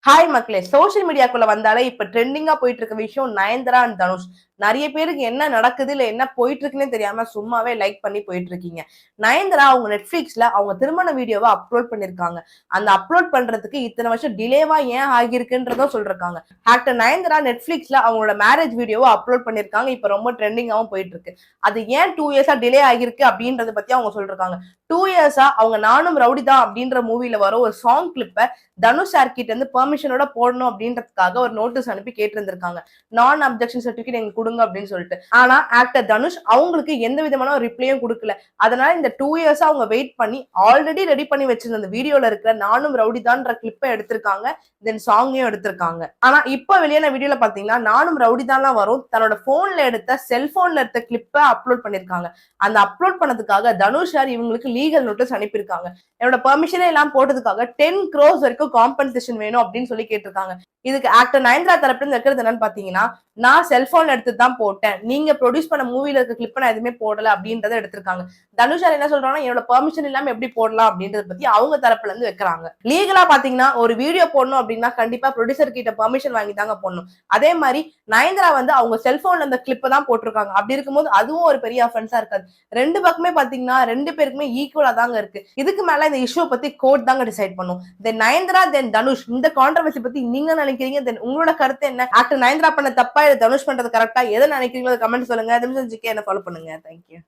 Hi மக்களே, social மீடியாக்குள்ள வந்தாலே இப்ப ட்ரெண்டிங்கா போயிட்டு இருக்க விஷயம் நயன்தாரா அண்ட் தனுஷ். நிறைய பேருக்கு என்ன நடக்குது இல்ல என்ன போயிட்டு இருக்குன்னே தெரியாம சும்மாவே லைக் பண்ணி போயிட்டு இருக்கீங்க. நயன்தாரா அவங்க நெட்ஃபிளிக்ஸ்ல அவங்க திருமண வீடியோவை அப்லோட் பண்ணிருக்காங்க. அந்த அப்லோட் பண்றதுக்கு இத்தனை வருஷம் டிலேவா ஏன் ஆகியிருக்குன்றதும் சொல்றாங்க. ஆக்டர் நயன்தாரா நெட்ஃபிளிக்ஸ்ல அவங்களோட மேரேஜ் வீடியோவை அப்லோட் பண்ணிருக்காங்க. இப்ப ரொம்ப ட்ரெண்டிங்காவும் போயிட்டு இருக்கு. அது ஏன் 2 இயர்ஸா டிலே ஆகிருக்கு அப்படின்றத பத்தி அவங்க சொல்றாங்க. 2 இயர்ஸா அவங்க நானும் ரவுடி தான் அப்படின்ற மூவில வர ஒரு சாங் கிளிப்ப தனுஷ் சார் கிட்ட இருந்து பெர்மிஷனோட போடணும் அப்படின்றதுக்காக ஒரு நோட்டீஸ் அனுப்பி கேட்டிருந்திருக்காங்க. நான் அப்ஜெக்ஷன் சர்டிபிகேட் எங்களுக்கு கொடுங்க அப்படின்னு சொல்லிட்டு. ஆனா ஆக்டர் தனுஷ் அவங்களுக்கு எந்த விதமான ரிப்ளையும் கொடுக்கல. அதனால இந்த 2 இயர்ஸ் அவங்க வெயிட் பண்ணி ஆல்ரெடி ரெடி பண்ணி வச்சிருந்த அந்த வீடியோல இருக்கிற நானும் ரவுடி தான்ற கிளிப்பை எடுத்திருக்காங்க. தென் சாங்கையும் எடுத்திருக்காங்க. ஆனா இப்ப வெளியான வீடியோல பாத்தீங்கன்னா நானும் ரவுடி தான் வரும் தன்னோட போன்ல எடுத்த செல்போன்ல எடுத்த கிளிப்பை அப்லோட் பண்ணிருக்காங்க. அந்த அப்லோட் பண்ணதுக்காக தனுஷ் சார் இவங்களுக்கு லீகல் நோட்டீஸ் அனுப்பியிருக்காங்க. என்னோட பெர்மிஷனே எல்லாம் போட்டதுக்காக 10 crores வரைக்கும் காம்பன்சேஷன் வேணும் அப்படின்னு சொல்லி கேட்டிருக்காங்க. இதுக்கு ஆக்டர் நயன்தாரா தரப்புல இருந்து இருக்கிறது என்னன்னு பாத்தீங்கன்னா, நான் செல்போன் எடுத்து தான் போட்டேன், நீங்க ப்ரொடியூஸ் பண்ண மூவில இருக்க கிளிப்ப நான் எதுவுமே போடல அப்படின்றத எடுத்திருக்காங்க. தனுஷ் சார் என்ன சொல்றாங்கன்னா, என்னோட பெர்மிஷன் இல்லாம எப்படி போடலாம் அப்படின்றத பத்தி அவங்க தரப்புல இருந்து வைக்கிறாங்க. லீகலா பாத்தீங்கன்னா ஒரு வீடியோ போடணும் அப்படின்னா கண்டிப்பா ப்ரொடியூசர் கிட்ட பெர்மிஷன் வாங்கி தாங்க போடணும். அதே மாதிரி நயன்தாரா வந்து அவங்க செல்போன்ல அந்த கிளிப்ப தான் போட்டிருக்காங்க. அப்படி இருக்கும்போது அதுவும் ஒரு பெரிய அஃபென்ஸா இருக்காது. ரெண்டு பக்கமே பாத்தீங்கன்னா ரெண்டு பேருக்குமே ஈக்குவலா தாங்க இருக்கு. இதுக்கு மேல இந்த இஷ்யூ பத்தி கோர்ட் தாங்க டிசைட் பண்ணும். தென் நயன்தாரா தென் தனுஷ் இந்த கான்ட்ரவர்சி பத்தி நீங்க நினைக்கிறீங்க? தென் உங்களோட கருத்து என்ன? ஆக்டர் நயன்தாரா பண்ண தப்பா இல்ல தனுஷ் பண்றது கரெக்டா? எதை நினைக்கிறீங்களோ கமெண்ட் சொல்லுங்க. என்ன ஃபாலோ பண்ணுங்க. தேங்க்யூ.